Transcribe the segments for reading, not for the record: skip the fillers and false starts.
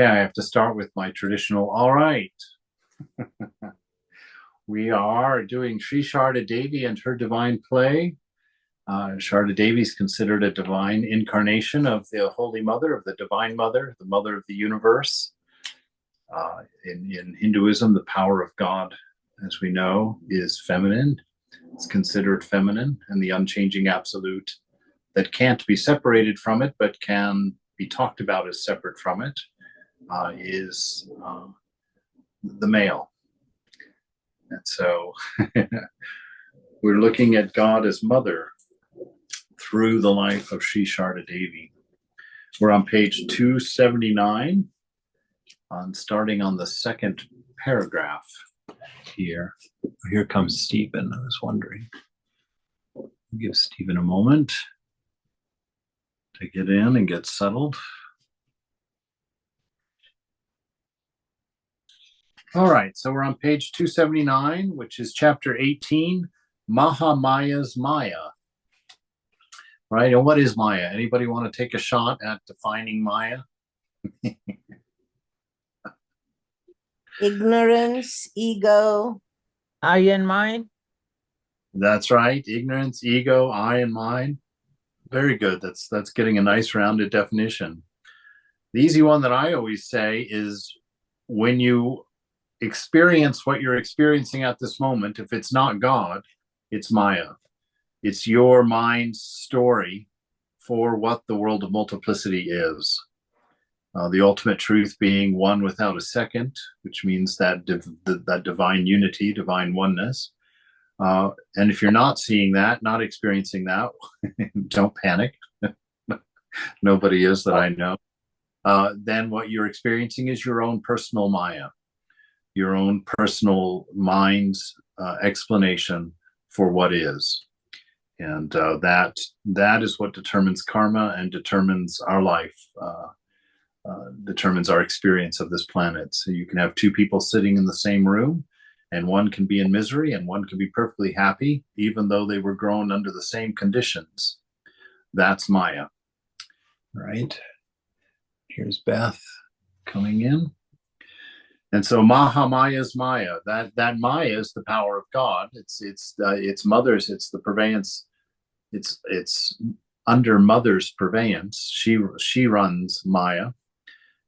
Yeah, I have to start with my traditional, all right. We are doing Sri Sarada Devi and her divine play. Sarada Devi is considered a divine incarnation of the Holy Mother, of the Divine Mother, the Mother of the universe. In Hinduism, the power of God, as we know, is feminine. It's considered feminine, and the unchanging absolute that can't be separated from it, but can be talked about as separate from it, is the male. And so we're looking at God as mother through the life of Sri Sarada Devi. We're on page 279, starting on the second paragraph here. Here comes Stephen. I was wondering. Give Stephen a moment to get in and get settled. All right, so we're on page 279, which is chapter 18, Mahamaya's Maya. Right, and what is Maya? Anybody want to take a shot at defining Maya? Ignorance, ego. I and mine. That's right, ignorance, ego, I and mine. Very good. That's getting a nice rounded definition. The easy one that I always say is when you experience what you're experiencing at this moment, if it's not God, it's Maya. It's your mind's story for what the world of multiplicity is. The ultimate truth being one without a second, which means that that divine unity, divine oneness. And if you're not seeing that, not experiencing that, don't panic. Nobody is that I know. Then what you're experiencing is your own personal Maya, your own personal mind's explanation for what is. And that is what determines karma and determines our life, determines our experience of this planet. So you can have two people sitting in the same room, and one can be in misery and one can be perfectly happy, even though they were grown under the same conditions. That's Maya, right? Here's Beth coming in. And so Mahamaya's Maya, that Maya is the power of God. It's mother's, it's the purveyance, it's under mother's purveyance. She runs Maya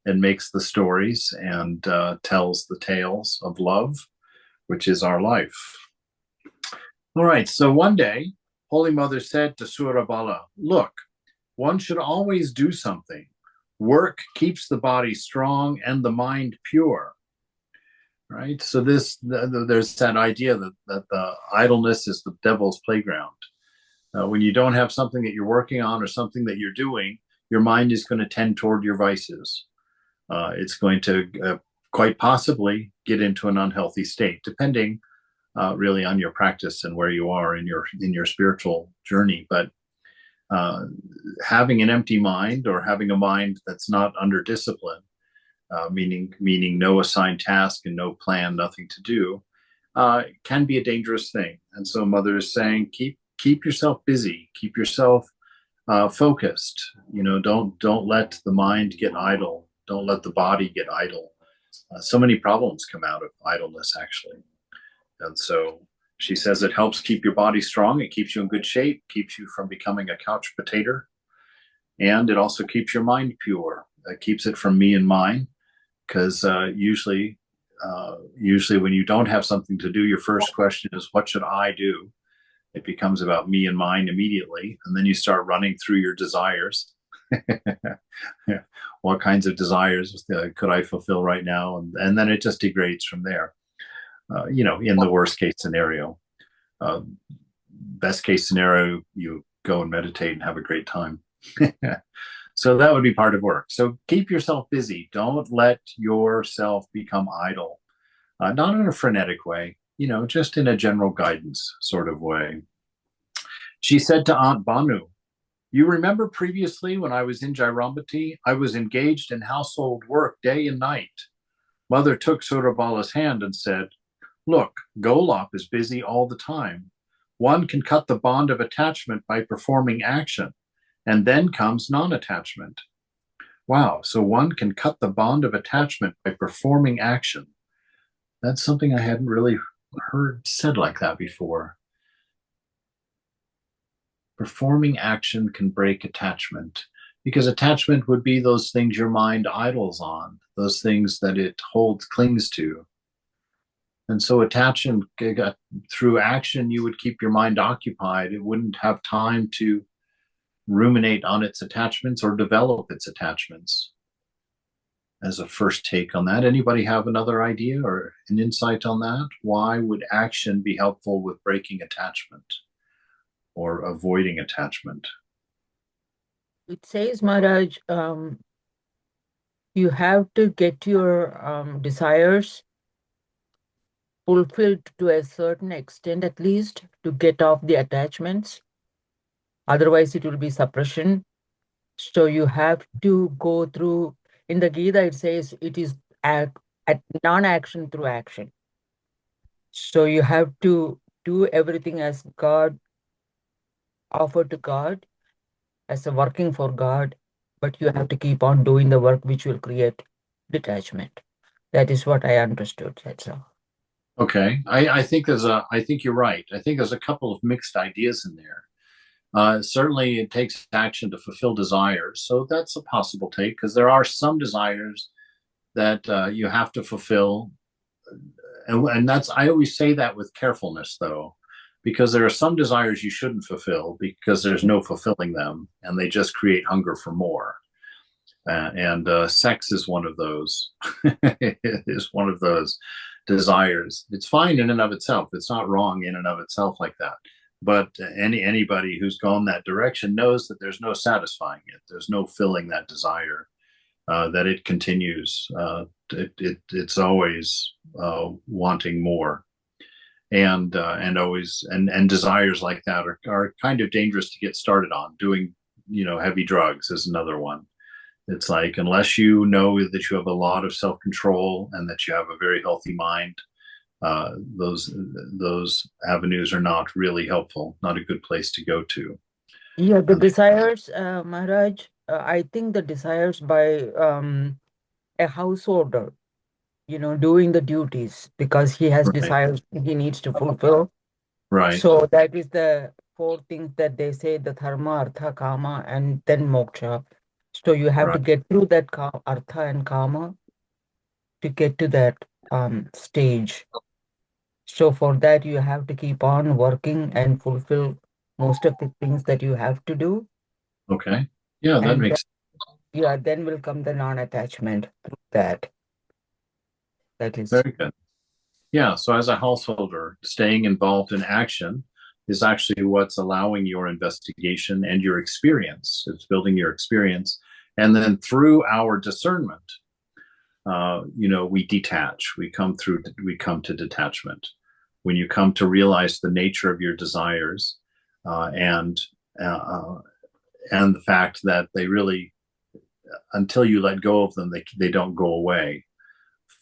and makes the stories and tells the tales of love, which is our life. All right, so one day, Holy Mother said to Surabala, look, one should always do something. Work keeps the body strong and the mind pure. Right? So there's that idea that the idleness is the devil's playground. When you don't have something that you're working on or something that you're doing, your mind is going to tend toward your vices. It's going to quite possibly get into an unhealthy state, depending really on your practice and where you are in your spiritual journey. But having an empty mind or having a mind that's not under discipline, meaning no assigned task and no plan, nothing to do, can be a dangerous thing. And so Mother is saying, keep yourself busy, keep yourself focused. Don't let the mind get idle. Don't let the body get idle. So many problems come out of idleness, actually. And so she says it helps keep your body strong. It keeps you in good shape, keeps you from becoming a couch potato. And it also keeps your mind pure. It keeps it from me and mine. Because usually when you don't have something to do, your first question is, what should I do? It becomes about me and mine immediately. And then you start running through your desires. What kinds of desires could I fulfill right now? And then it just degrades from there, in the worst case scenario. Best case scenario, you go and meditate and have a great time. So that would be part of work. So keep yourself busy. Don't let yourself become idle. Not in a frenetic way, just in a general guidance sort of way. She said to Aunt Banu, you remember previously when I was in Jairambati, I was engaged in household work day and night. Mother took Surabala's hand and said, look, Golap is busy all the time. One can cut the bond of attachment by performing action. And then comes non-attachment. Wow. So one can cut the bond of attachment by performing action. That's something I hadn't really heard said like that before. Performing action can break attachment because attachment would be those things your mind idles on, those things that it holds, clings to. And so attachment through action, you would keep your mind occupied. It wouldn't have time to ruminate on its attachments or develop its attachments. As a first take on that, anybody have another idea or an insight on that? Why would action be helpful with breaking attachment or avoiding attachment? It says, Maharaj, you have to get your desires fulfilled to a certain extent, at least, to get off the attachments. Otherwise, it will be suppression. So you have to go through, in the Gita, it says it is non-action through action. So you have to do everything as God, offer to God, as a working for God, but you have to keep on doing the work which will create detachment. That is what I understood. That's all. Okay, I think I think you're right. I think there's a couple of mixed ideas in there. Certainly, it takes action to fulfill desires, so that's a possible take because there are some desires that you have to fulfill, and that's I always say that with carefulness, though, because there are some desires you shouldn't fulfill because there's no fulfilling them, and they just create hunger for more. And sex is one of those. It is one of those desires. It's fine in and of itself. It's not wrong in and of itself like that. But anybody who's gone that direction knows that there's no satisfying it. There's no filling that desire. That it continues. It's always wanting more, and always and desires like that are kind of dangerous to get started on. Doing heavy drugs is another one. It's like, unless you know that you have a lot of self-control and that you have a very healthy mind, those avenues are not really helpful, not a good place to go to. Yeah, the And desires, Maharaj, I think the desires by a householder, doing the duties because he has right, desires he needs to fulfill. right, So that is the four things that they say, the dharma, artha, kama, and then moksha. So you have to right. get through that artha and kama to get to that stage. So for that, you have to keep on working and fulfill most of the things that you have to do. Okay. Yeah, that And makes yeah, then will come the non-attachment through that. That is, very good. Yeah. So as a householder, staying involved in action is actually what's allowing your investigation and your experience. It's building your experience. And then through our discernment, we detach. We come to detachment. When you come to realize the nature of your desires, and uh, and the fact that they really, until you let go of them, they don't go away.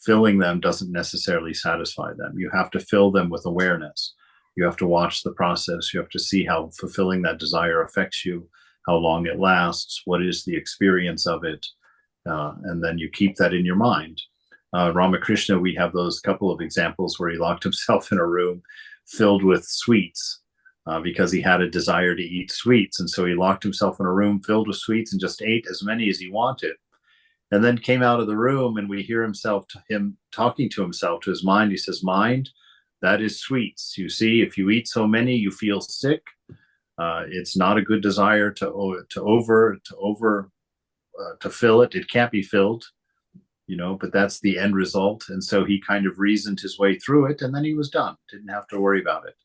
Filling them doesn't necessarily satisfy them. You have to fill them with awareness. You have to watch the process. You have to see how fulfilling that desire affects you, how long it lasts, what is the experience of it, and then you keep that in your mind. Ramakrishna, we have those couple of examples where he locked himself in a room filled with sweets because he had a desire to eat sweets. And so he locked himself in a room filled with sweets and just ate as many as he wanted. And then came out of the room, and we hear him talking to himself, to his mind. He says, "Mind, that is sweets. You see, if you eat so many, you feel sick. It's not a good desire to fill it. It can't be filled, but that's the end result." And so he kind of reasoned his way through it, and then he was done. Didn't have to worry about it.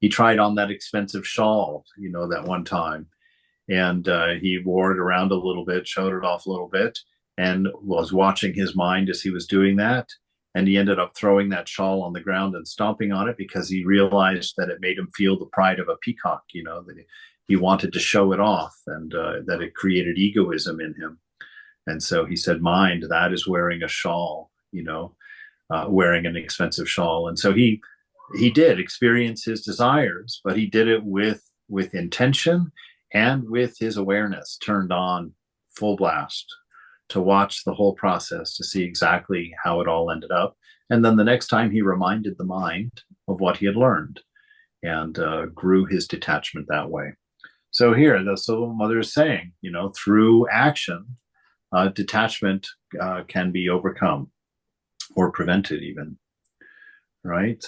He tried on that expensive shawl, that one time, and he wore it around a little bit, showed it off a little bit, and was watching his mind as he was doing that. And he ended up throwing that shawl on the ground and stomping on it because he realized that it made him feel the pride of a peacock, that he wanted to show it off, and that it created egoism in him. And so he said, "Mind, that is wearing a shawl, wearing an expensive shawl." And so he did experience his desires, but he did it with intention and with his awareness turned on full blast. to watch the whole process, to see exactly how it all ended up. And then the next time he reminded the mind of what he had learned and grew his detachment that way. So here, the Soul Mother is saying, through action, detachment can be overcome or prevented even, right?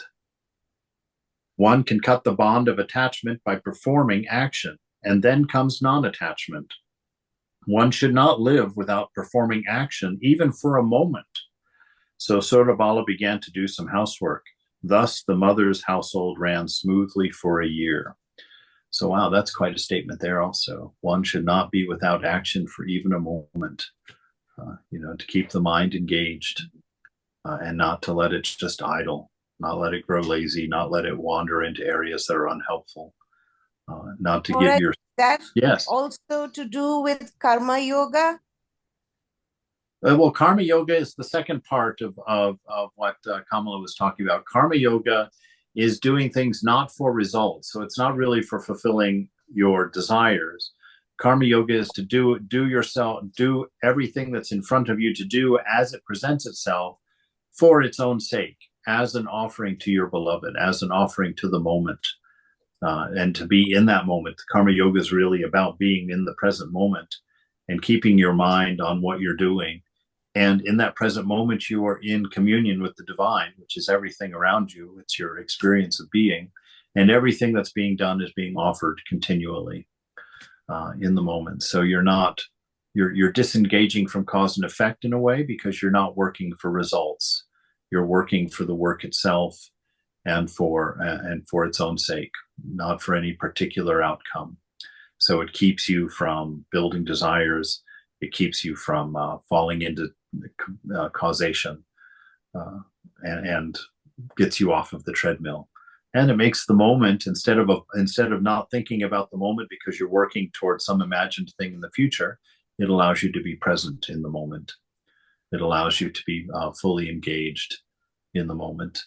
One can cut the bond of attachment by performing action, and then comes non-attachment. One should not live without performing action, even for a moment. So Sarada began to do some housework. Thus, the mother's household ran smoothly for a year. So, wow, that's quite a statement there also. One should not be without action for even a moment, to keep the mind engaged and not to let it just idle, not let it grow lazy, not let it wander into areas that are unhelpful, not to give your... That Yes. also to do with karma yoga? Well, karma yoga is the second part of what Kamala was talking about. Karma yoga is doing things not for results. So it's not really for fulfilling your desires. Karma yoga is to do everything that's in front of you to do as it presents itself for its own sake, as an offering to your beloved, as an offering to the moment, and to be in that moment. Karma yoga is really about being in the present moment and keeping your mind on what you're doing. And in that present moment, you are in communion with the divine, which is everything around you. It's your experience of being. And everything that's being done is being offered continually in the moment. So you're disengaging from cause and effect in a way, because you're not working for results. You're working for the work itself and for its own sake, not for any particular outcome. So it keeps you from building desires. It keeps you from falling into causation and gets you off of the treadmill. And it makes the moment, instead of not thinking about the moment because you're working towards some imagined thing in the future, it allows you to be present in the moment. It allows you to be fully engaged in the moment.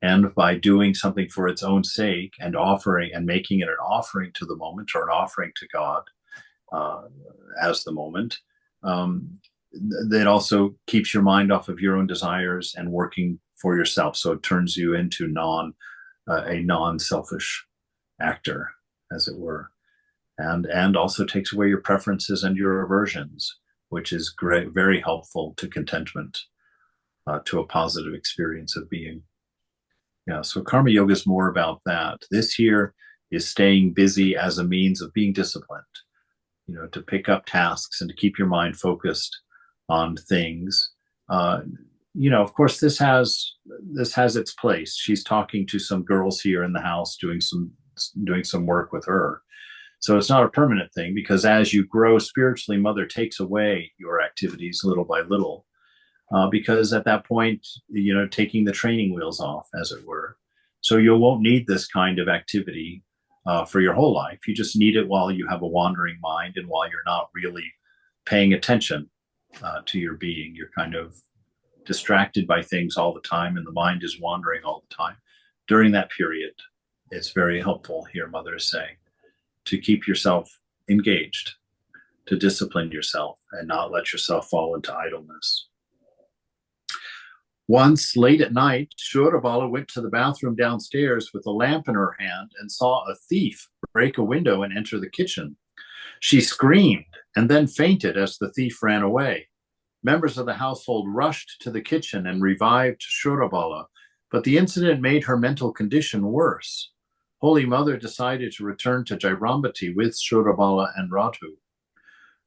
And by doing something for its own sake and offering and making it an offering to the moment, or an offering to God as the moment, that also keeps your mind off of your own desires and working for yourself. So it turns you into a non-selfish actor, as it were, and also takes away your preferences and your aversions, which is great, very helpful to contentment, to a positive experience of being. Yeah, so karma yoga is more about that. This here is staying busy as a means of being disciplined, to pick up tasks and to keep your mind focused on things. Of course, this has its place. She's talking to some girls here in the house, doing some work with her. So it's not a permanent thing, because as you grow spiritually, Mother takes away your activities little by little. Because at that point, taking the training wheels off, as it were. So you won't need this kind of activity for your whole life. You just need it while you have a wandering mind and while you're not really paying attention to your being. You're kind of distracted by things all the time, and the mind is wandering all the time. During that period, it's very helpful, here Mother is saying, to keep yourself engaged, to discipline yourself and not let yourself fall into idleness. Once, late at night, Sarada went to the bathroom downstairs with a lamp in her hand and saw a thief break a window and enter the kitchen. She screamed and then fainted as the thief ran away. Members of the household rushed to the kitchen and revived Sarada, but the incident made her mental condition worse. Holy Mother decided to return to Jairambati with Sarada and Radhu.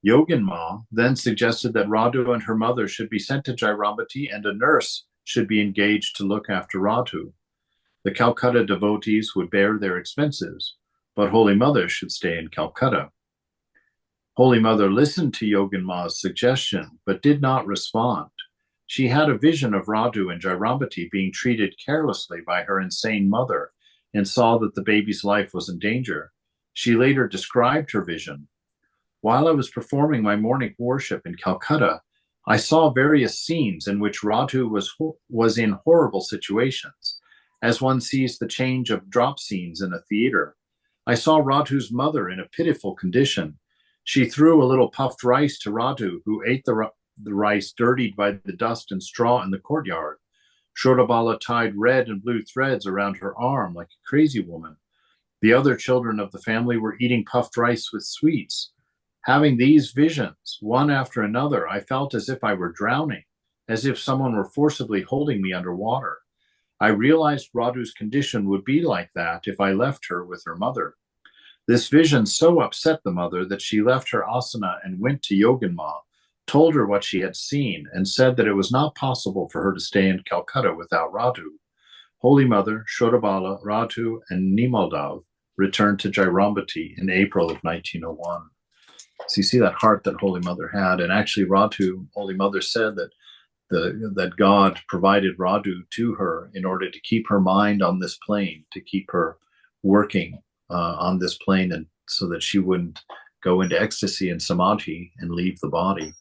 Yogin Ma then suggested that Radhu and her mother should be sent to Jairambati, and a nurse should be engaged to look after Radhu. The Calcutta devotees would bear their expenses, but Holy Mother should stay in Calcutta. Holy Mother listened to Yogin Ma's suggestion, but did not respond. She had a vision of Radhu and Jairambati being treated carelessly by her insane mother, and saw that the baby's life was in danger. She later described her vision. While I was performing my morning worship in Calcutta, I saw various scenes in which Radhu was in horrible situations, as one sees the change of drop scenes in a theater. I saw Radhu's mother in a pitiful condition. She threw a little puffed rice to Radhu, who ate the rice dirtied by the dust and straw in the courtyard. Shodabala tied red and blue threads around her arm like a crazy woman. The other children of the family were eating puffed rice with sweets. Having these visions, one after another, I felt as if I were drowning, as if someone were forcibly holding me underwater. I realized Radhu's condition would be like that if I left her with her mother. This vision so upset the mother that she left her asana and went to Yoganma, told her what she had seen, and said that it was not possible for her to stay in Calcutta without Radhu. Holy Mother, Shodabala, Radhu, and Nimaldav returned to Jairambati in April of 1901. So you see that heart that Holy Mother had. And actually Radhu, Holy Mother said that that God provided Radhu to her in order to keep her mind on this plane, to keep her working on this plane, and so that she wouldn't go into ecstasy and samadhi and leave the body.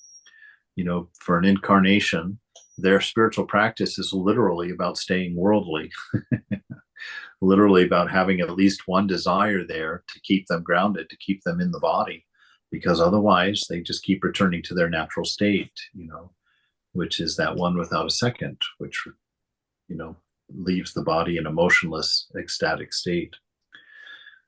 You know, for an incarnation, their spiritual practice is literally about staying worldly, literally about having at least one desire there to keep them grounded, to keep them in the body, because otherwise they just keep returning to their natural state, you know, which is that one without a second, which, you know, leaves the body in a motionless, ecstatic state.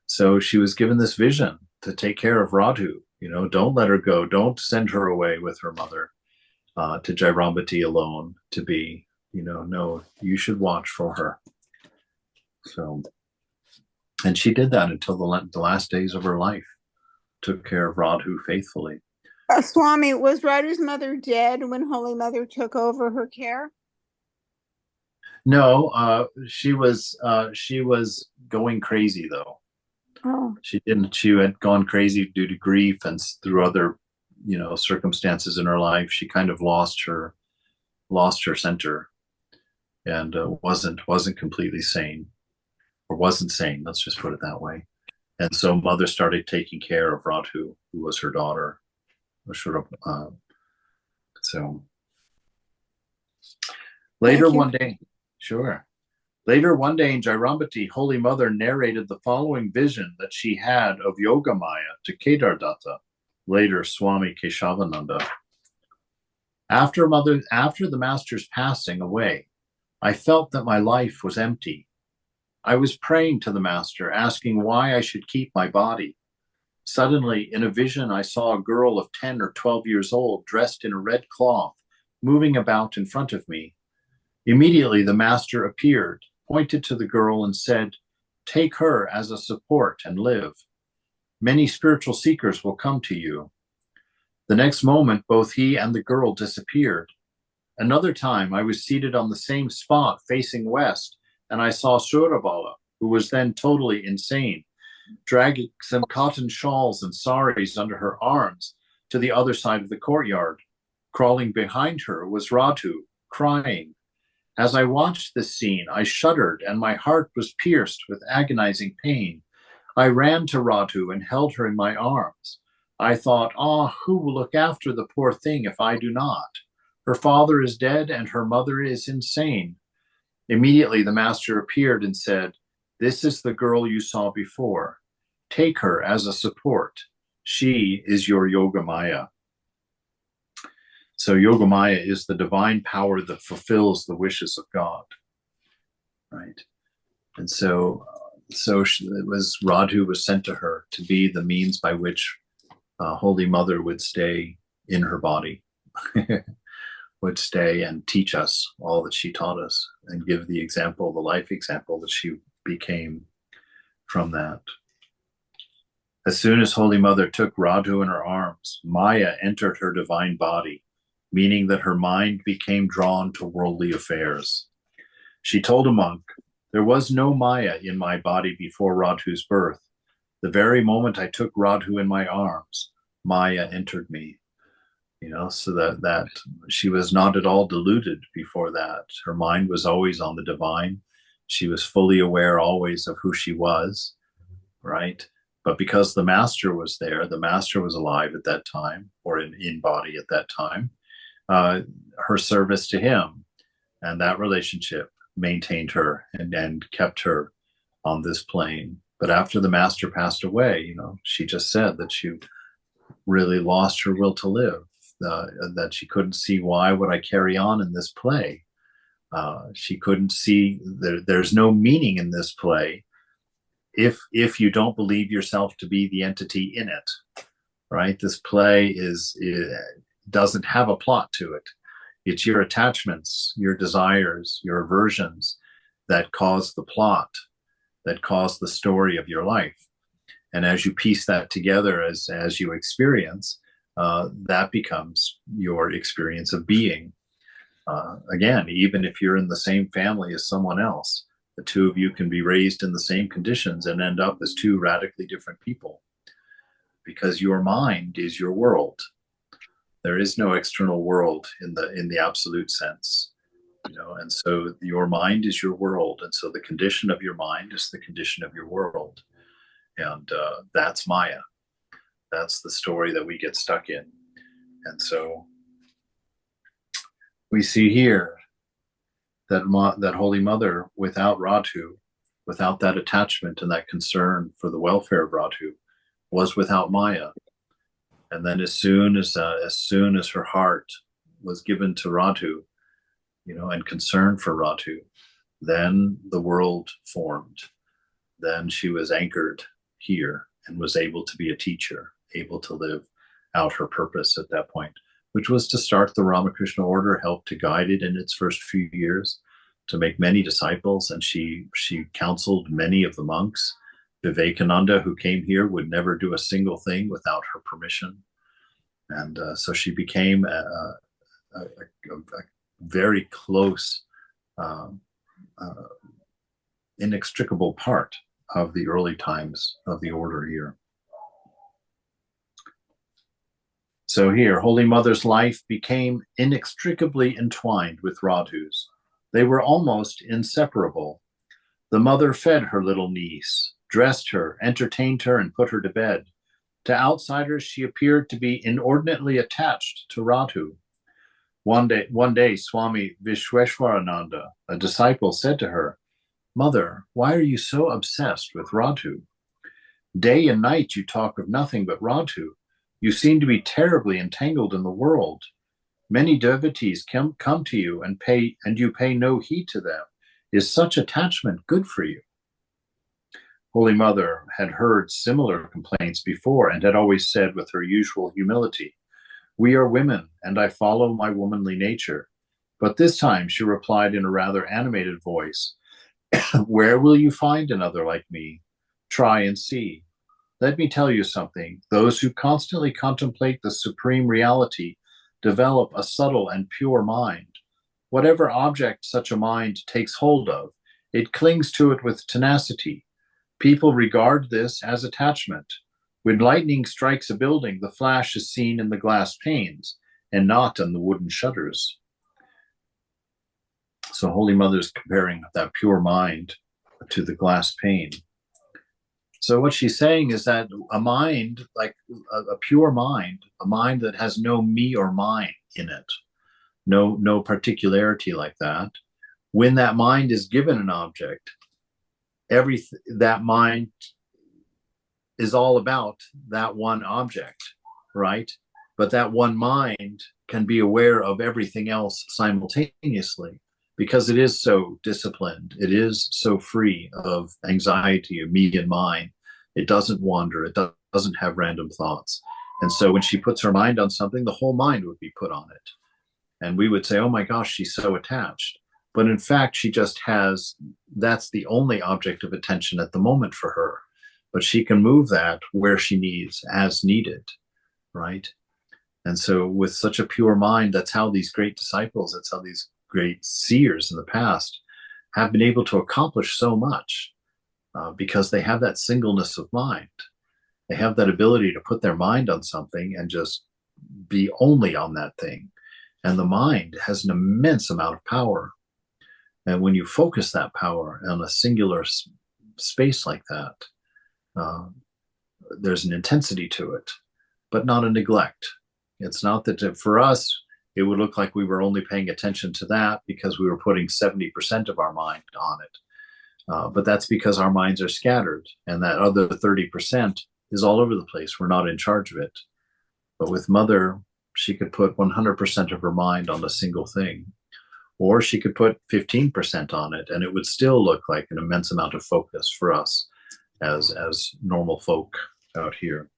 So she was given this vision to take care of Radhu, you know, don't let her go, don't send her away with her mother to Jairambati alone to be, you know, no, you should watch for her. So, and she did that until the last days of her life, took care of Radhu faithfully. Swami, was Radhu's mother dead when Holy Mother took over her care? No, she was going crazy though. Oh. She had gone crazy due to grief and through other, you know, circumstances in her life. She kind of lost her center, and wasn't completely sane, or wasn't sane. Let's just put it that way. And so Mother started taking care of Radhu, who was her daughter. So later one day, Later one day in Jairambati, Holy Mother narrated the following vision that she had of Yogamaya to Kedardatta, later Swami Keshavananda. After the Master's passing away, I felt that my life was empty. I was praying to the Master, asking why I should keep my body. Suddenly, in a vision, I saw a girl of 10 or 12 years old, dressed in a red cloth, moving about in front of me. Immediately, the Master appeared, pointed to the girl, and said, "Take her as a support and live. Many spiritual seekers will come to you." The next moment, both he and the girl disappeared. Another time, I was seated on the same spot facing west, and I saw Surabala, who was then totally insane, dragging some cotton shawls and saris under her arms to the other side of the courtyard. Crawling behind her was Radhu, crying. As I watched this scene, I shuddered, and my heart was pierced with agonizing pain. I ran to Radhu and held her in my arms. I thought, who will look after the poor thing if I do not? Her father is dead, and her mother is insane. Immediately, the Master appeared and said, "This is the girl you saw before. Take her as a support. She is your Yogamaya." So Yogamaya is the divine power that fulfills the wishes of God, right? And so Radhu was sent to her to be the means by which Holy Mother would stay in her body, would stay and teach us all that she taught us, and give the example, the life example that she became from that. As soon as Holy Mother took Radhu in her arms, Maya entered her divine body, meaning that her mind became drawn to worldly affairs. She told a monk, "There was no Maya in my body before Radhu's birth. The very moment I took Radhu in my arms, Maya entered me." You know, so that she was not at all deluded before that. Her mind was always on the divine. She was fully aware always of who she was, right? But because the Master was there, the Master was alive at that time, or in body at that time, her service to him and that relationship maintained her and kept her on this plane. But after the Master passed away, you know, she just said that she really lost her will to live. that she couldn't see, why would I carry on in this play? She couldn't see there's no meaning in this play if you don't believe yourself to be the entity in it, right? This play doesn't have a plot to it. It's your attachments, your desires, your aversions that cause the plot, that cause the story of your life. And as you piece that together, as you experience, that becomes your experience of being. Again, even if you're in the same family as someone else, the two of you can be raised in the same conditions and end up as two radically different people, because your mind is your world. There is no external world in the absolute sense, and so your mind is your world, and so the condition of your mind is the condition of your world, and that's Maya. That's the story that we get stuck in. And so we see here that Holy Mother, without Radhu, without that attachment and that concern for the welfare of Radhu, was without Maya. And then as soon as her heart was given to Radhu, and concern for Radhu, then the world formed. Then she was anchored here and was able to be a teacher, able to live out her purpose at that point, which was to start the Ramakrishna order, help to guide it in its first few years, to make many disciples. And she counseled many of the monks. Vivekananda, who came here, would never do a single thing without her permission. And so she became a very close, inextricable part of the early times of the order here. So here, Holy Mother's life became inextricably entwined with Radhu's. They were almost inseparable. The mother fed her little niece, dressed her, entertained her, and put her to bed. To outsiders, she appeared to be inordinately attached to Radhu. One day, Swami Vishweshwarananda, a disciple, said to her, "Mother, why are you so obsessed with Radhu? Day and night you talk of nothing but Radhu. You seem to be terribly entangled in the world. Many devotees come to you and you pay no heed to them. Is such attachment good for you?" Holy Mother had heard similar complaints before and had always said with her usual humility, "We are women, and I follow my womanly nature." But this time she replied in a rather animated voice, "Where will you find another like me? Try and see. Let me tell you something. Those who constantly contemplate the supreme reality develop a subtle and pure mind. Whatever object such a mind takes hold of, it clings to it with tenacity. People regard this as attachment. When lightning strikes a building, the flash is seen in the glass panes and not in the wooden shutters. So Holy Mother's comparing that pure mind to the glass pane. So what she's saying is that a mind, like a pure mind, a mind that has no me or mine in it, no particularity like that, when that mind is given an object, that mind is all about that one object, right? But that one mind can be aware of everything else simultaneously because it is so disciplined. It is so free of anxiety or me and mine. It doesn't wander. It doesn't have random thoughts. And so when she puts her mind on something, the whole mind would be put on it. And we would say, oh my gosh, she's so attached. But in fact, she just that's the only object of attention at the moment for her. But she can move that where she needs, as needed, right? And so with such a pure mind, that's how these great disciples, that's how these great seers in the past have been able to accomplish so much, because they have that singleness of mind. They have that ability to put their mind on something and just be only on that thing. And the mind has an immense amount of power. And when you focus that power on a singular space like that, there's an intensity to it, but not a neglect. It's not that for us, it would look like we were only paying attention to that because we were putting 70% of our mind on it. But that's because our minds are scattered, and that other 30% is all over the place. We're not in charge of it. But with Mother, She could put 100% of her mind on a single thing, or she could put 15% on it, and it would still look like an immense amount of focus for us as normal folk out here.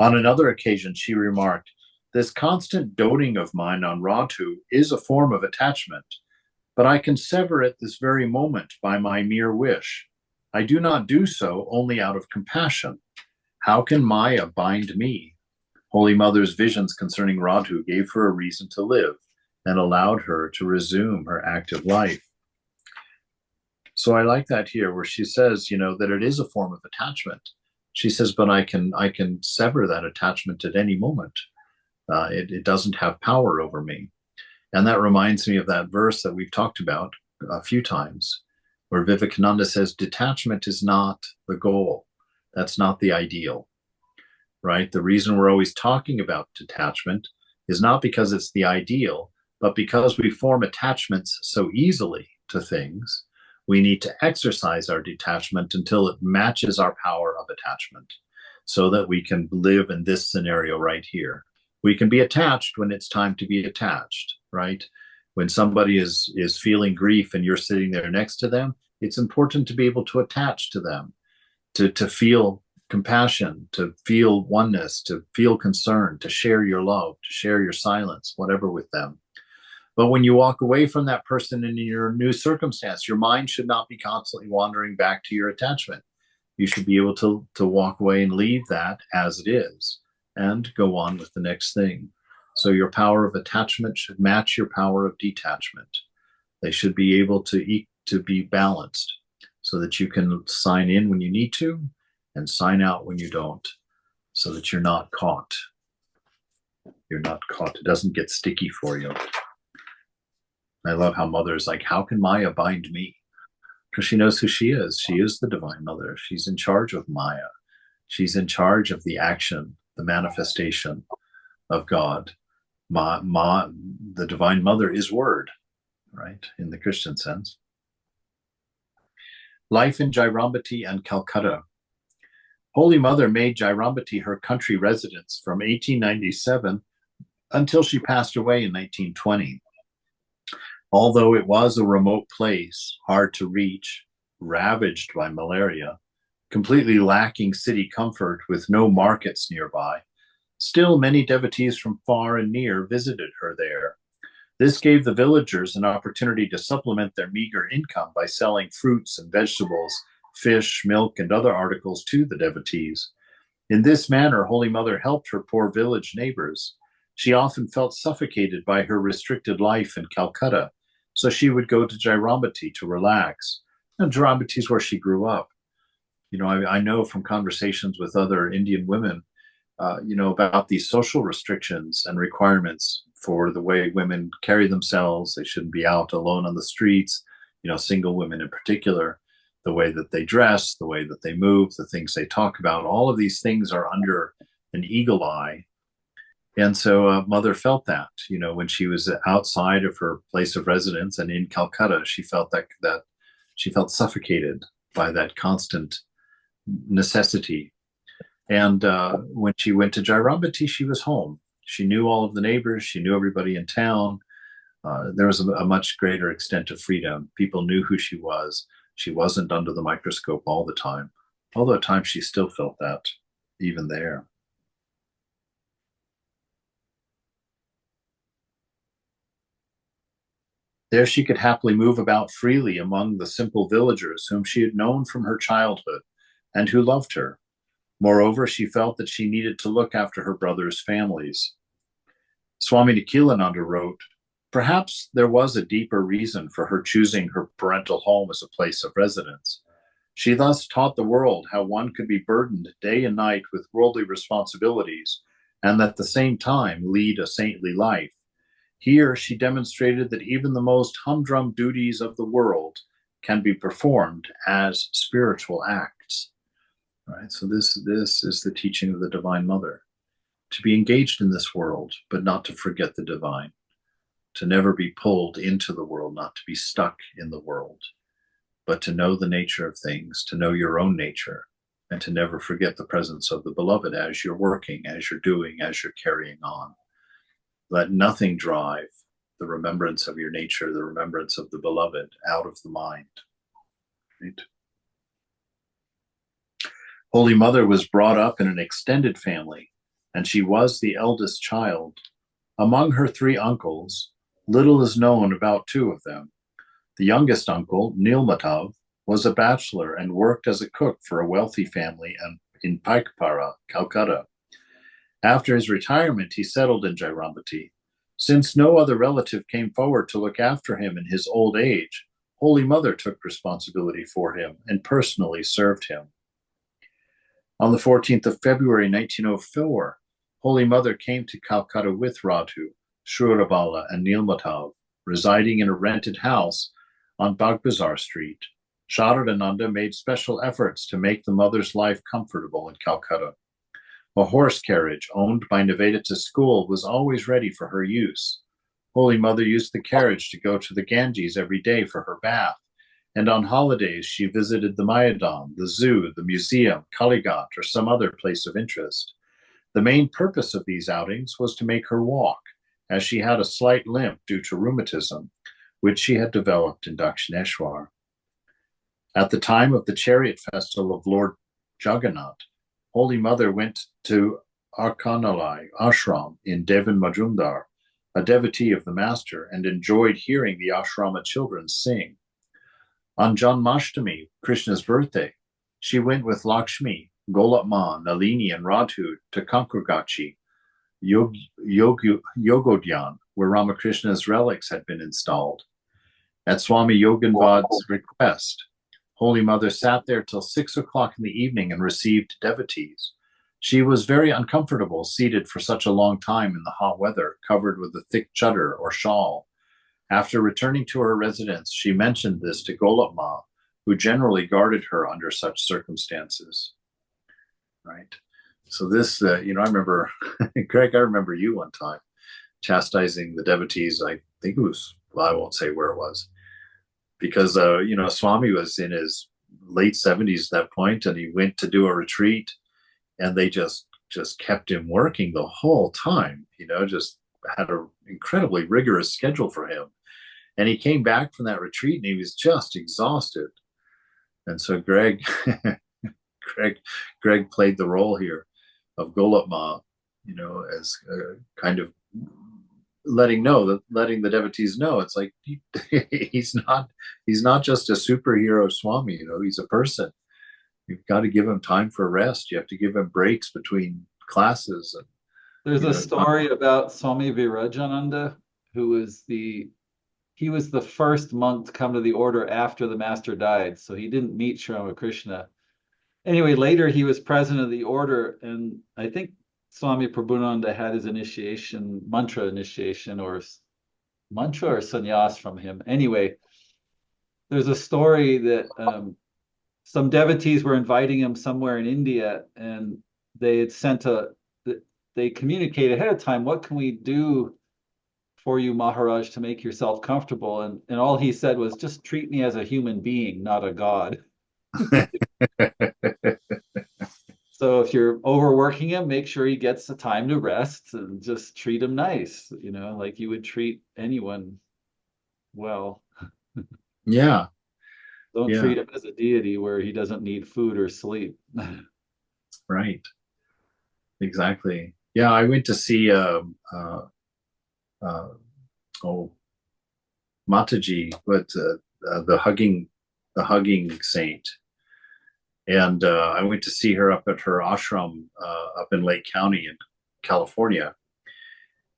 On another occasion, she remarked, "This constant doting of mine on Radhu is a form of attachment, but I can sever it this very moment by my mere wish. I do not do so only out of compassion. How can Maya bind me?" Holy Mother's visions concerning Radhu gave her a reason to live and allowed her to resume her active life. So I like that here where she says, that it is a form of attachment. She says, but I can sever that attachment at any moment. It doesn't have power over me. And that reminds me of that verse that we've talked about a few times, where Vivekananda says, detachment is not the goal. That's not the ideal, right? The reason we're always talking about detachment is not because it's the ideal, but because we form attachments so easily to things. We need to exercise our detachment until it matches our power of attachment so that we can live in this scenario right here. We can be attached when it's time to be attached, right? When somebody is feeling grief and you're sitting there next to them, it's important to be able to attach to them, to feel compassion, to feel oneness, to feel concern, to share your love, to share your silence, whatever with them. But when you walk away from that person in your new circumstance, your mind should not be constantly wandering back to your attachment. You should be able to walk away and leave that as it is and go on with the next thing. So your power of attachment should match your power of detachment. They should be able to be balanced so that you can sign in when you need to and sign out when you don't, so that you're not caught. You're not caught. It doesn't get sticky for you. I love how Mother is like, how can Maya bind me? Because she knows who she is. She is the Divine Mother. She's in charge of Maya. She's in charge of the action, the manifestation of God. The Divine Mother is Word, right? In the Christian sense. Life in Jairambati and Calcutta. Holy Mother made Jairambati her country residence from 1897 until she passed away in 1920. Although it was a remote place, hard to reach, ravaged by malaria, completely lacking city comfort with no markets nearby, still many devotees from far and near visited her there. This gave the villagers an opportunity to supplement their meager income by selling fruits and vegetables, fish, milk, and other articles to the devotees. In this manner, Holy Mother helped her poor village neighbors. She often felt suffocated by her restricted life in Calcutta, so she would go to Jairambati to relax. And Jairambati is where she grew up. I know from conversations with other Indian women, about these social restrictions and requirements for the way women carry themselves. They shouldn't be out alone on the streets, single women in particular, the way that they dress, the way that they move, the things they talk about. All of these things are under an eagle eye. And so Mother felt that, when she was outside of her place of residence and in Calcutta, she felt that she felt suffocated by that constant necessity. And when she went to Jairambati, she was home. She knew all of the neighbors. She knew everybody in town. There was a much greater extent of freedom. People knew who she was. She wasn't under the microscope all the time. Although at times she still felt that, even there. There she could happily move about freely among the simple villagers whom she had known from her childhood and who loved her. Moreover, she felt that she needed to look after her brothers' families. Swami Nikhilananda wrote, perhaps there was a deeper reason for her choosing her parental home as a place of residence. She thus taught the world how one could be burdened day and night with worldly responsibilities and at the same time lead a saintly life. Here she demonstrated that even the most humdrum duties of the world can be performed as spiritual acts. Right? So this is the teaching of the Divine Mother, to be engaged in this world, but not to forget the divine, to never be pulled into the world, not to be stuck in the world, but to know the nature of things, to know your own nature, and to never forget the presence of the beloved as you're working, as you're doing, as you're carrying on. Let nothing drive the remembrance of your nature, the remembrance of the beloved out of the mind. Right? Holy Mother was brought up in an extended family, and she was the eldest child. Among her 3 uncles, little is known about 2 of them. The youngest uncle, Nilmatav, was a bachelor and worked as a cook for a wealthy family in Paikpara, Calcutta. After his retirement, he settled in Jairambati. Since no other relative came forward to look after him in his old age, Holy Mother took responsibility for him and personally served him. On the 14th of February, 1904, Holy Mother came to Calcutta with Radhu, Shurabala, and Nilmatav, residing in a rented house on Bagbazar Street. Sharadananda made special efforts to make the mother's life comfortable in Calcutta. A horse carriage owned by Nivedita's school was always ready for her use. Holy Mother used the carriage to go to the Ganges every day for her bath, and on holidays she visited the Mayadam, the zoo, the museum, Kalighat, or some other place of interest. The main purpose of these outings was to make her walk, as she had a slight limp due to rheumatism, which she had developed in Dakshineshwar. At the time of the chariot festival of Lord Jagannath, Holy Mother went to Arkanalai ashram in Devin Majumdar, a devotee of the Master, and enjoyed hearing the ashrama children sing. On Janmashtami, Krishna's birthday, she went with Lakshmi, Golapma, Nalini, and Radhu to Kankurgachi, Yogodhyan, where Ramakrishna's relics had been installed. At Swami Yoganvad's request, Holy Mother sat there till 6 o'clock in the evening and received devotees. She was very uncomfortable seated for such a long time in the hot weather, covered with a thick chadar or shawl. After returning to her residence, she mentioned this to Golapma, who generally guarded her under such circumstances. Right? So this, I remember, Greg, I remember you one time chastising the devotees. I think it was, well, I won't say where it was, because, Swami was in his late 70s at that point, and he went to do a retreat, and they just kept him working the whole time, just had an incredibly rigorous schedule for him. And he came back from that retreat and he was just exhausted. And so Greg played the role here of Golapma, as kind of letting the devotees know, it's like he's not just a superhero Swami, he's a person. You've got to give him time for rest. You have to give him breaks between classes. And there's a story about Swami Virajananda, he was the first monk to come to the order after the master died, so he didn't meet Sri Ramakrishna. Anyway, later he was president of the order, and I think Swami Prabhupada had his mantra initiation or sannyas from him. Anyway, there's a story that some devotees were inviting him somewhere in India, and they had they communicated ahead of time, what can we do for you, Maharaj, to make yourself comfortable? And all he said was, just treat me as a human being, not a god. So if you're overworking him, make sure he gets the time to rest and just treat him nice, like you would treat anyone well. Yeah. Don't treat him as a deity where he doesn't need food or sleep. Right. Exactly. Yeah, I went to see Mataji, but the hugging saint. And I went to see her up at her ashram up in Lake County in California.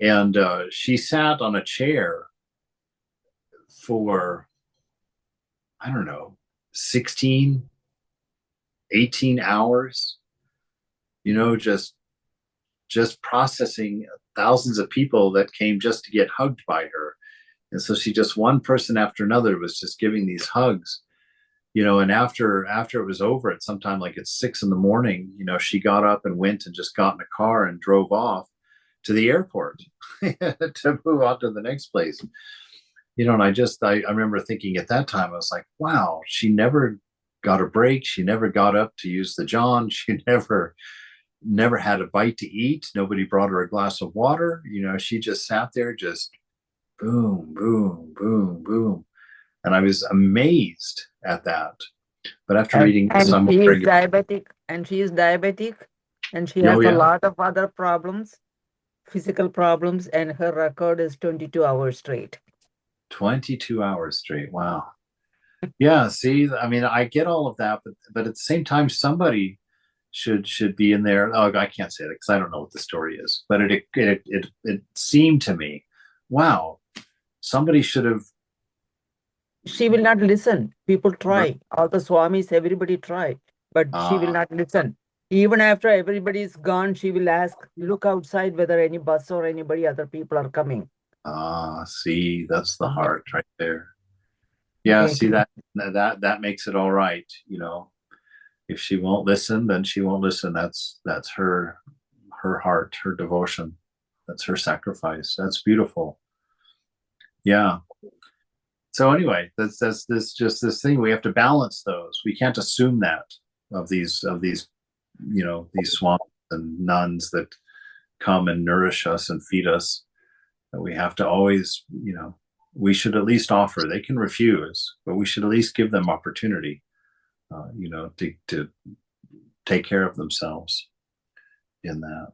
And she sat on a chair for, I don't know, 16, 18 hours, just processing thousands of people that came just to get hugged by her. And so she just, one person after another, was just giving these hugs. And after it was over, at sometime like at 6 a.m, she got up and went and just got in a car and drove off to the airport to move on to the next place. And I remember thinking at that time, I was like, wow, she never got a break. She never got up to use the john. She never had a bite to eat. Nobody brought her a glass of water. She just sat there, just boom, boom, boom, boom. And I was amazed at that. But after reading this, I'm she is wondering, diabetic, and she has oh a yeah, lot of other problems, physical problems, and her record is 22 hours straight. 22 hours straight. Wow. Yeah, see, I mean, I get all of that, but at the same time, somebody should be in there. Oh, I can't say that because I don't know what the story is, but it seemed to me, wow, somebody should have. She will not listen. People try. All the swamis, everybody try, but she will not listen. Even after everybody is gone, she will ask, look outside whether any bus or anybody, other people are coming. See, that's the heart right there. Yeah, see that makes it all right. If she won't listen, then she won't listen. That's her heart, her devotion. That's her sacrifice. That's beautiful. Yeah. So anyway, that's just this thing. We have to balance those. We can't assume that of these these swamps and nuns that come and nourish us and feed us. That we have to always, we should at least offer. They can refuse, but we should at least give them opportunity, to take care of themselves in that.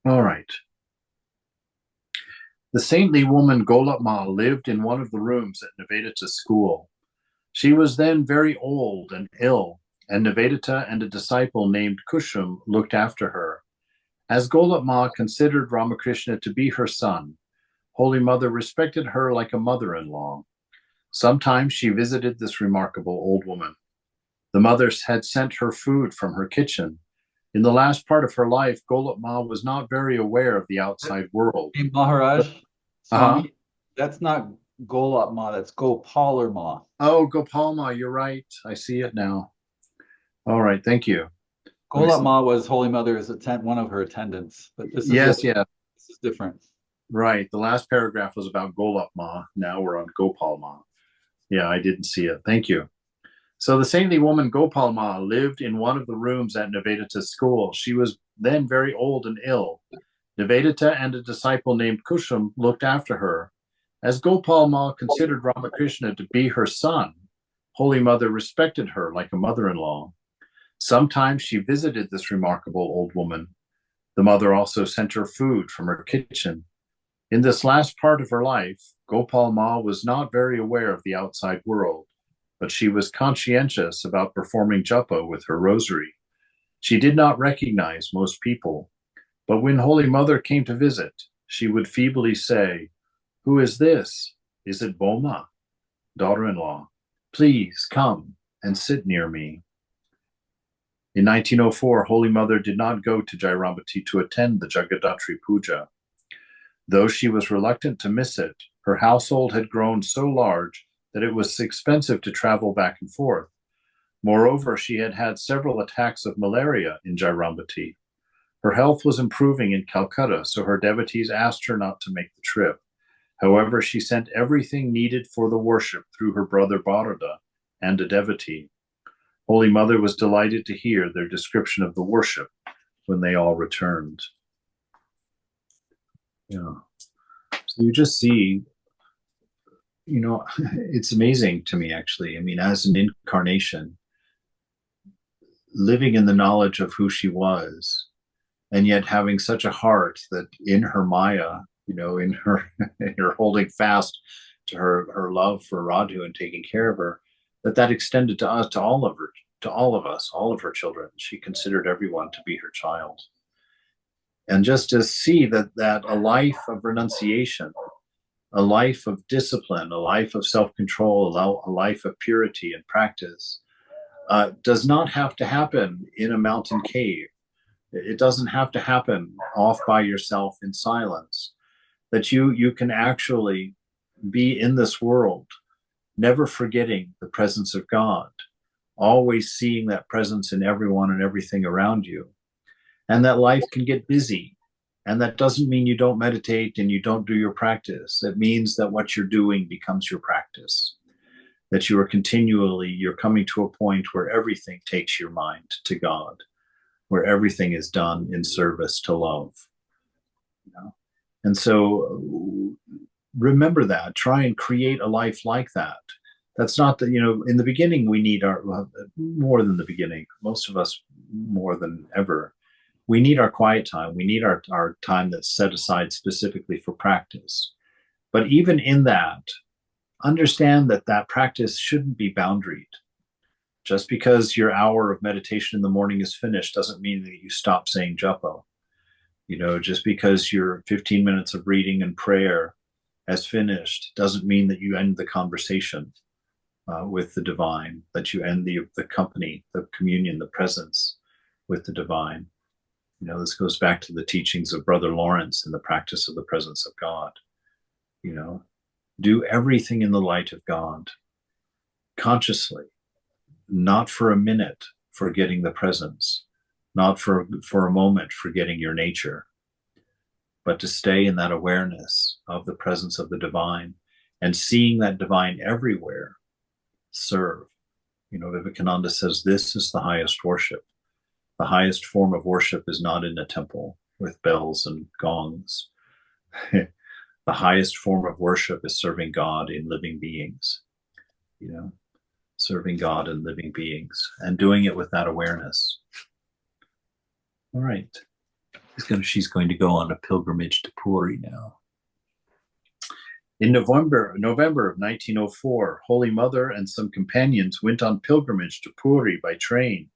All right. The saintly woman Golapma lived in one of the rooms at Nivedita's school. She was then very old and ill, and Nivedita and a disciple named Kushum looked after her. As Golapma considered Ramakrishna to be her son, Holy Mother respected her like a mother-in-law. Sometimes she visited this remarkable old woman. The mother had sent her food from her kitchen. In the last part of her life, Golapma was not very aware of the outside world. Hey, Maharaj, Swami, that's not Golap Ma, that's Gopalar Ma. Oh, Gopalma, you're right. I see it now. All right, thank you. Golap Ma was Holy Mother's one of her attendants, but this is Yes, this is different. Right. The last paragraph was about Golapma. Now we're on Gopalma. Yeah, I didn't see it. Thank you. So the saintly woman Gopalma lived in one of the rooms at Nivedita's school. She was then very old and ill. Nivedita and a disciple named Kushum looked after her. As Gopalma considered Ramakrishna to be her son, Holy Mother respected her like a mother-in-law. Sometimes she visited this remarkable old woman. The mother also sent her food from her kitchen. In this last part of her life, Gopalma was not very aware of the outside world, but she was conscientious about performing japa with her rosary. She did not recognize most people, but when Holy Mother came to visit, she would feebly say, "Who is this? Is it Boma, daughter-in-law? Please come and sit near me." In 1904, Holy Mother did not go to Jairambati to attend the Jagadatri Puja. Though she was reluctant to miss it, her household had grown so large that it was expensive to travel back and forth. Moreover, she had had several attacks of malaria in Jairambati. Her health was improving in Calcutta, so her devotees asked her not to make the trip. However, she sent everything needed for the worship through her brother Bharata and a devotee. Holy Mother was delighted to hear their description of the worship when they all returned. Yeah. So you just see, it's amazing to me, actually. I mean, as an incarnation, living in the knowledge of who she was, and yet having such a heart that in her Maya, in her holding fast to her love for Radhu and taking care of her, that extended to us, to all of us, all of her children. She considered everyone to be her child. And just to see that a life of renunciation, a life of discipline, a life of self-control, a life of purity and practice does not have to happen in a mountain cave. It doesn't have to happen off by yourself in silence. That you can actually be in this world, never forgetting the presence of God, always seeing that presence in everyone and everything around you. and that life can get busy. And that doesn't mean you don't meditate and you don't do your practice. It means that what you're doing becomes your practice, that you are continually, you're coming to a point where everything takes your mind to God, where everything is done in service to love. You know? And so remember that, try and create a life like that. That's not that, in the beginning, we need more than the beginning, most of us more than ever, we need our quiet time. We need our time that's set aside specifically for practice. But even in that, understand that practice shouldn't be boundaried. Just because your hour of meditation in the morning is finished doesn't mean that you stop saying japa. Just because your 15 minutes of reading and prayer has finished doesn't mean that you end the conversation with the divine, that you end the company, the communion, the presence with the divine. This goes back to the teachings of Brother Lawrence and the practice of the presence of God. Do everything in the light of God, consciously, not for a minute forgetting the presence, not for a moment forgetting your nature, but to stay in that awareness of the presence of the divine and seeing that divine everywhere serve. Vivekananda says this is the highest worship. The highest form of worship is not in a temple with bells and gongs. The highest form of worship is serving God in living beings, serving God in living beings and doing it with that awareness. All right. She's going to go on a pilgrimage to Puri now. In November of 1904, Holy Mother and some companions went on pilgrimage to Puri by train.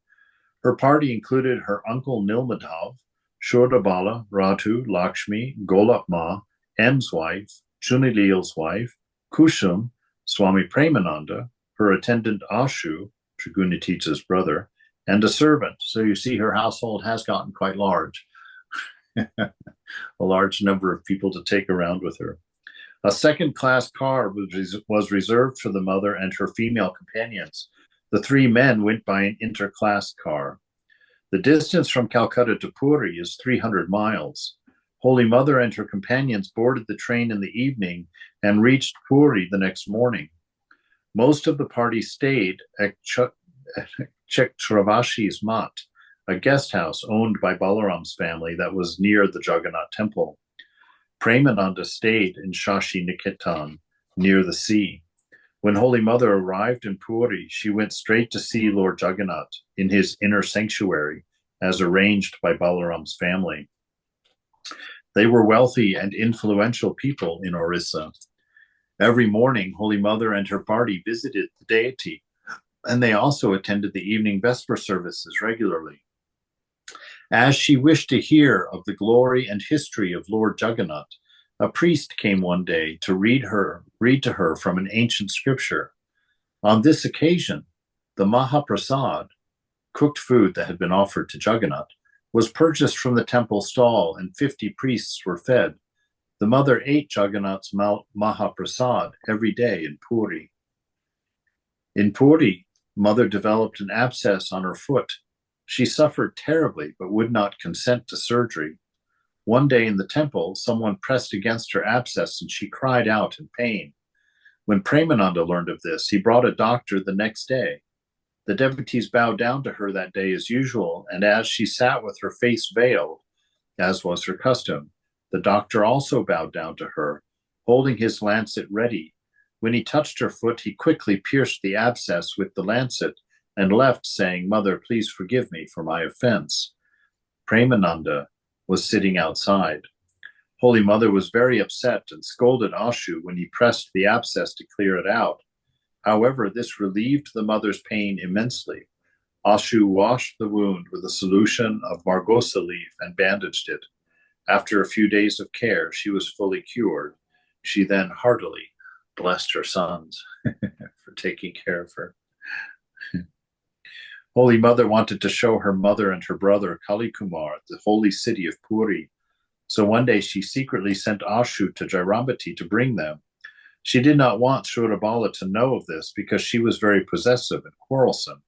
Her party included her uncle Nilmadhav, Shordabala, Ratu, Lakshmi, Golapma, M's wife, Chunilil's wife, Kushum, Swami Premananda, her attendant Ashu, Trigunatita's brother, and a servant. So you see her household has gotten quite large. A large number of people to take around with her. A second-class car was reserved for the mother and her female companions. The three men went by an inter-class car. The distance from Calcutta to Puri is 300 miles. Holy Mother and her companions boarded the train in the evening and reached Puri the next morning. Most of the party stayed at Chekravashi's Mat, a guest house owned by Balaram's family that was near the Jagannath temple. Premananda stayed in Shashi Niketan, near the sea. When Holy Mother arrived in Puri, she went straight to see Lord Jagannath in his inner sanctuary, as arranged by Balaram's family. They were wealthy and influential people in Orissa. Every morning, Holy Mother and her party visited the deity, and they also attended the evening Vesper services regularly. As she wished to hear of the glory and history of Lord Jagannath, a priest came one day to read to her from an ancient scripture. On this occasion, the Mahaprasad, cooked food that had been offered to Jagannath, was purchased from the temple stall, and 50 priests were fed. The mother ate Jagannath's Mahaprasad every day in Puri. In Puri, Mother developed an abscess on her foot. She suffered terribly, but would not consent to surgery. One day in the temple, someone pressed against her abscess, and she cried out in pain. When Premananda learned of this, he brought a doctor the next day. The devotees bowed down to her that day as usual, and as she sat with her face veiled, as was her custom, the doctor also bowed down to her, holding his lancet ready. When he touched her foot, he quickly pierced the abscess with the lancet and left, saying, "Mother, please forgive me for my offense." Premananda was sitting outside. Holy Mother was very upset and scolded Ashu when he pressed the abscess to clear it out. However, this relieved the mother's pain immensely. Ashu washed the wound with a solution of margosa leaf and bandaged it. After a few days of care, she was fully cured. She then heartily blessed her sons for taking care of her. Holy Mother wanted to show her mother and her brother Kali Kumar the holy city of Puri. So one day she secretly sent Ashu to Jairambati to bring them. She did not want Shurabala to know of this because she was very possessive and quarrelsome.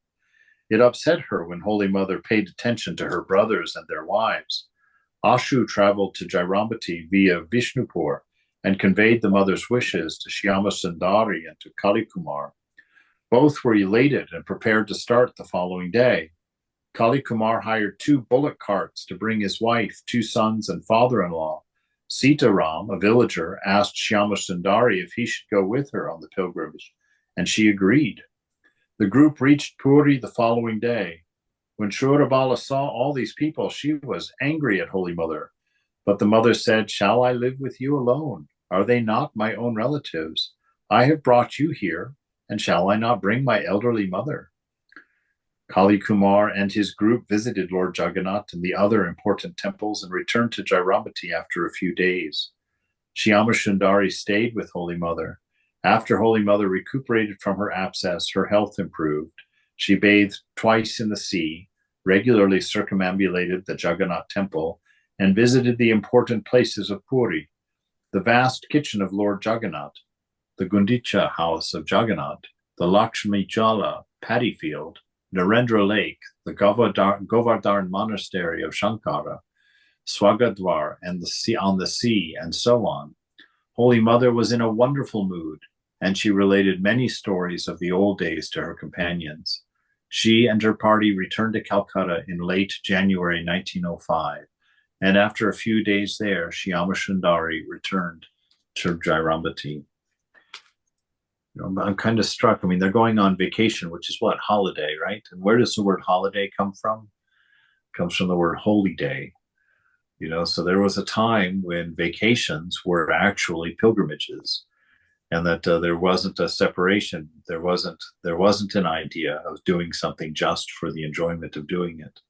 It upset her when Holy Mother paid attention to her brothers and their wives. Ashu traveled to Jairambati via Vishnupur and conveyed the mother's wishes to Shyama Sundari and to Kali Kumar. Both were elated and prepared to start the following day. Kali Kumar hired 2 bullock carts to bring his wife, 2 sons, and father-in-law. Sita Ram, a villager, asked Shyama Sundari if he should go with her on the pilgrimage, and she agreed. The group reached Puri the following day. When Shurabala saw all these people, she was angry at Holy Mother. But the mother said, "Shall I live with you alone? Are they not my own relatives? I have brought you here, and shall I not bring my elderly mother?" Kali Kumar and his group visited Lord Jagannath and the other important temples and returned to Jairambati after a few days. Shyama Sundari stayed with Holy Mother. After Holy Mother recuperated from her abscess, her health improved. She bathed twice in the sea, regularly circumambulated the Jagannath temple, and visited the important places of Puri, the vast kitchen of Lord Jagannath, the Gundicha house of Jagannath, the Lakshmi Jala paddy field, Narendra Lake, the Govardhan monastery of Shankara, Swagadwar and the sea on the sea, and so on. Holy Mother was in a wonderful mood, and she related many stories of the old days to her companions. She and her party returned to Calcutta in late January 1905, and after a few days there, Shyama Sundari returned to Jairambati. I'm kind of struck. I mean, they're going on vacation, which is what? Holiday, right? And where does the word holiday come from? It comes from the word holy day. So there was a time when vacations were actually pilgrimages, and that there wasn't a separation. There wasn't an idea of doing something just for the enjoyment of doing it.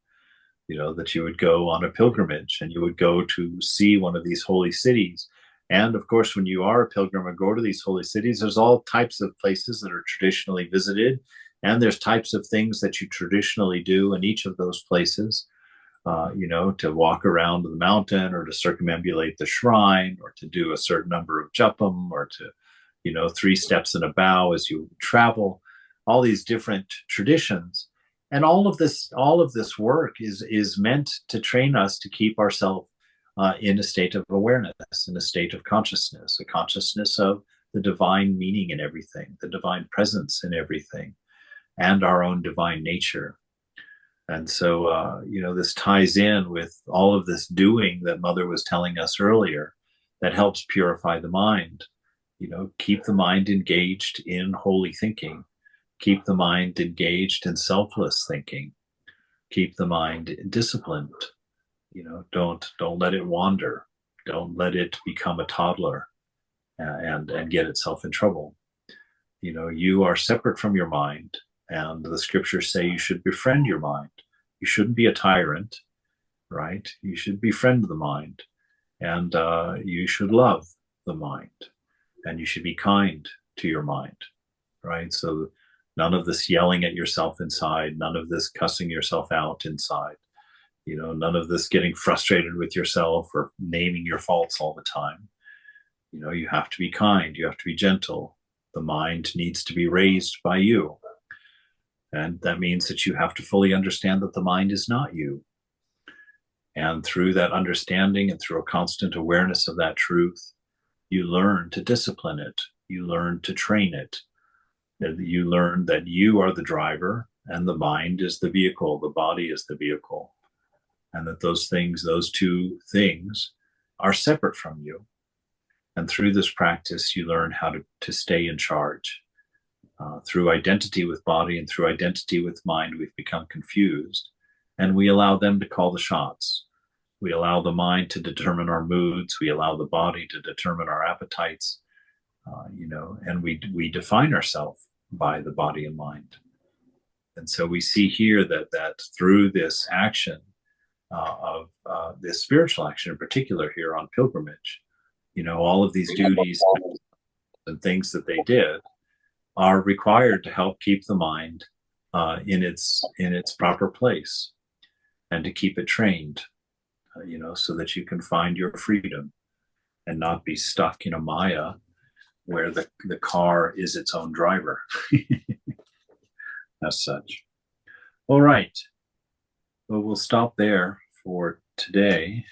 That you would go on a pilgrimage and you would go to see one of these holy cities. And of course, when you are a pilgrim and go to these holy cities, there's all types of places that are traditionally visited, and there's types of things that you traditionally do in each of those places. To walk around the mountain, or to circumambulate the shrine, or to do a certain number of japam, or to, 3 steps in a bow as you travel, all these different traditions. And all of this work is meant to train us to keep ourselves in a state of awareness, in a state of consciousness, a consciousness of the divine meaning in everything, the divine presence in everything, and our own divine nature. And so, this ties in with all of this doing that Mother was telling us earlier that helps purify the mind. Keep the mind engaged in holy thinking. Keep the mind engaged in selfless thinking. Keep the mind disciplined. Don't let it wander. Don't let it become a toddler and get itself in trouble. You are separate from your mind. And the scriptures say you should befriend your mind. You shouldn't be a tyrant, right? You should befriend the mind. And you should love the mind. And you should be kind to your mind, right? So none of this yelling at yourself inside. None of this cussing yourself out inside. None of this getting frustrated with yourself or naming your faults all the time. You have to be kind. You have to be gentle. The mind needs to be raised by you. And that means that you have to fully understand that the mind is not you. And through that understanding and through a constant awareness of that truth, you learn to discipline it. You learn to train it. You learn that you are the driver and the mind is the vehicle, the body is the vehicle. And that those 2 things are separate from you. And through this practice, you learn how to stay in charge. Through identity with body and through identity with mind, we've become confused, and we allow them to call the shots. We allow the mind to determine our moods. We allow the body to determine our appetites, and we define ourselves by the body and mind. And so we see here that through this action of this spiritual action in particular here on pilgrimage, all of these duties and things that they did are required to help keep the mind in its proper place and to keep it trained, so that you can find your freedom and not be stuck in a Maya where the car is its own driver as such. All right. Well, we'll stop there for today.